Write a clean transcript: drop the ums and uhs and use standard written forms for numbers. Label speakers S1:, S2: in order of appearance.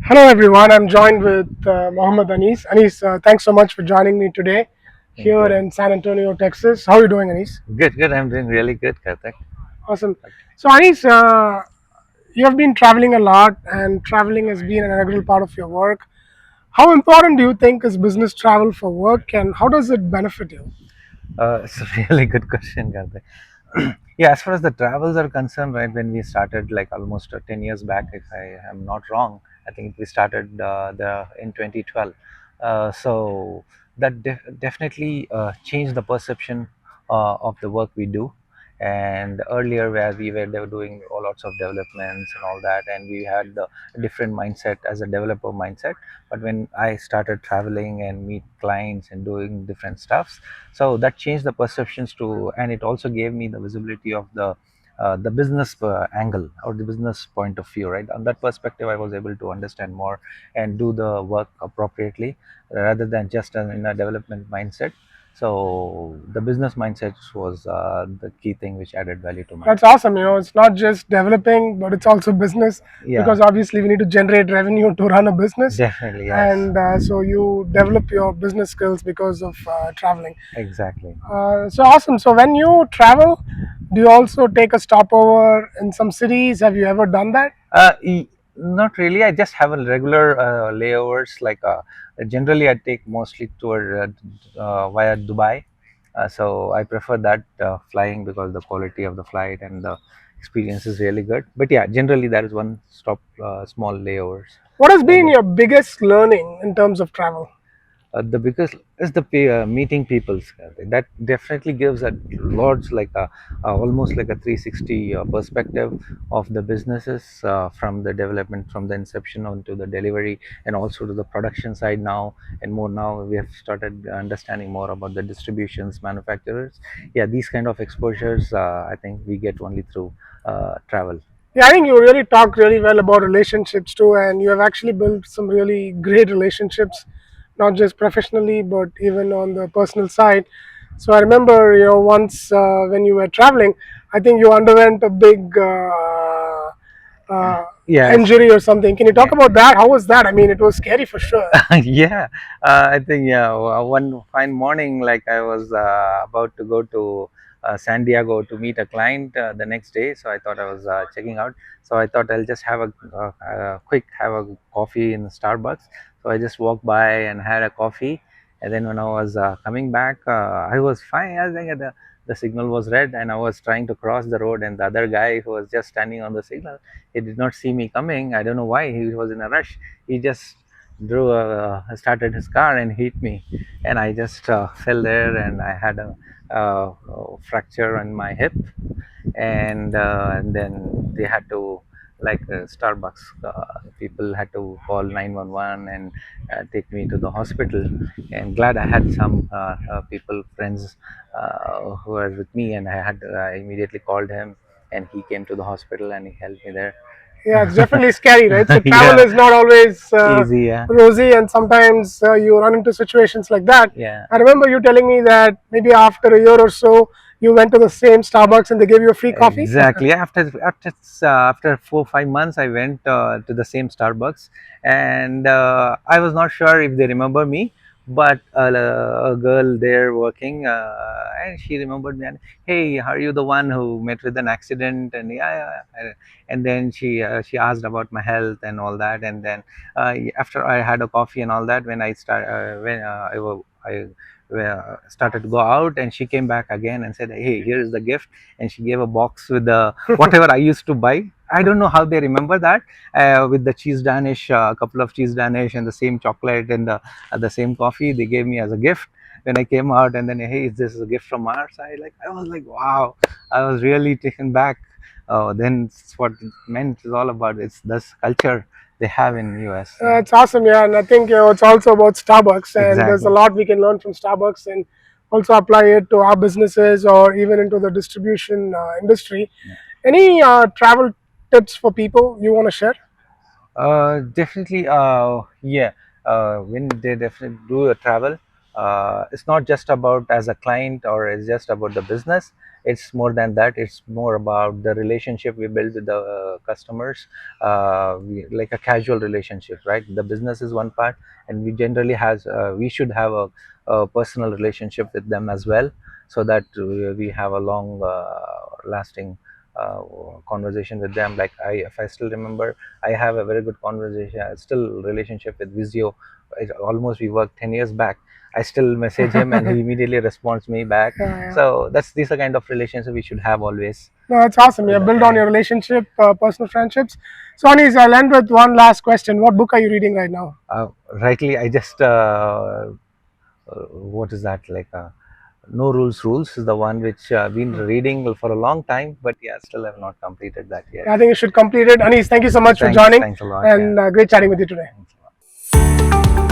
S1: Hello everyone, I'm joined with Mohammed Anees. Anees, thanks so much for joining me today
S2: Thank
S1: here
S2: you.
S1: in San Antonio, Texas. How are you doing, Anees?
S2: Good. I'm doing really good, Karthik.
S1: Awesome. So, Anees, you have been traveling a lot, and traveling has been an integral part of your work. How important do you think is business travel for work, and how does it benefit you?
S2: It's a really good question, Karthik. Yeah, as far as the travels are concerned, right, when we started like almost 10 years back, if I am not wrong, I think we started in 2012. So that definitely changed the perception of the work we do. And earlier, where they were doing all lots of developments and all that, and we had the different mindset as a developer mindset. But when I started traveling and meet clients and doing different stuffs, so that changed the perceptions to, and it also gave me the visibility of the business angle or the business point of view, right? On that perspective, I was able to understand more and do the work appropriately rather than just in a development mindset. So the business mindset was the key thing which added value to my.
S1: That's awesome. It's not just developing, but it's also business
S2: Yeah,
S1: because obviously we need to generate revenue to run a business.
S2: definitely, yes.
S1: And so you develop your business skills because of traveling.
S2: Exactly.
S1: So awesome. So when you travel, do you also take a stopover in some cities? Have you ever done that?
S2: Not really. I just have a regular layovers. Like generally, I take mostly toward via Dubai. So I prefer that flying because the quality of the flight and the experience is really good. But yeah, generally that is one stop, small layovers.
S1: What has
S2: Like
S1: been your biggest learning in terms of travel?
S2: the biggest is the meeting people. That definitely gives a lots like almost like a 360 perspective of the businesses, from the development, from the inception onto the delivery, and also to the production side now. And more now we have started understanding more about the distributions, manufacturers. Yeah, these kind of exposures, I think we get only through travel.
S1: Yeah, I think you really talked really well about relationships too, and you have actually built some really great relationships, not just professionally but even on the personal side. So I remember, once when you were traveling, I think you underwent a big uh,
S2: Yes.
S1: injury or something. Can you talk
S2: Yeah.
S1: about that? How was that? I mean, it was scary for sure.
S2: Yeah, I think, yeah, one fine morning, like I was about to go to San Diego to meet a client the next day. So I thought I was checking out. So I thought I'll just have a quick have a coffee in Starbucks. So I just walked by and had a coffee. And then when I was coming back, I was fine. I think the signal was red, and I was trying to cross the road, and the other guy who was just standing on the signal, he did not see me coming. I don't know why. He was in a rush. He just started his car and hit me, and I just fell there, and I had a fracture on my hip. And then they had to, like, Starbucks people had to call 911 and take me to the hospital. And glad I had some people, friends, who were with me, and I immediately called him, and he came to the hospital and he helped me there.
S1: Yeah, it's definitely scary, right? So travel
S2: Yeah,
S1: is not always
S2: easy. Yeah,
S1: rosy, and sometimes you run into situations like that.
S2: yeah.
S1: I remember you telling me that maybe after a year or so, you went to the same Starbucks and they gave you a free coffee.
S2: Exactly. After 4 5 months, I went to the same Starbucks, and I was not sure if they remember me, but a girl there working, and she remembered me. And hey, are you the one who met with an accident? And and then she asked about my health and all that. And then after I had a coffee and all that, when I started to go out, and she came back again and said, hey, here is the gift. And she gave a box with the whatever I used to buy. I don't know how they remember that, with the cheese Danish, a couple of cheese Danish, and the same chocolate, and the same coffee they gave me as a gift when I came out. And then, hey, this is a gift from our side. Like, I was like, wow, I was really taken back. Oh, then it's what it meant is all about. It's this culture they have in US.
S1: It's awesome, yeah. And I think it's also about Starbucks, and there's a
S2: Exactly.
S1: lot we can learn from Starbucks and also apply it to our businesses or even into the distribution industry. Any travel tips for people you want to share?
S2: Definitely. Yeah. When they definitely do a travel, it's not just about as a client or it's just about the business. It's more than that. It's more about the relationship we build with the customers, like a casual relationship, right? The business is one part, and we should have a personal relationship with them as well, so that we have a long lasting conversation with them. Like if I still remember, I have a very good conversation, still relationship with Vizio. Almost we worked 10 years back. I still message him and he immediately responds me back.
S1: Yeah.
S2: So these are kind of relationship we should have always
S1: No, it's awesome. You
S2: with the
S1: build on
S2: client.
S1: your relationship, personal friendships. So, Anees, I'll end with one last question. What book are you reading right now?
S2: Rightly, I just what is that, like No Rules Rules is the one which I've been reading for a long time, but yeah, still have not completed that yet.
S1: Yeah, I think you should complete it. Anees, thank you so much for
S2: Thanks,
S1: joining,
S2: thanks a lot. Yeah,
S1: and great chatting with you today.
S2: thanks a lot.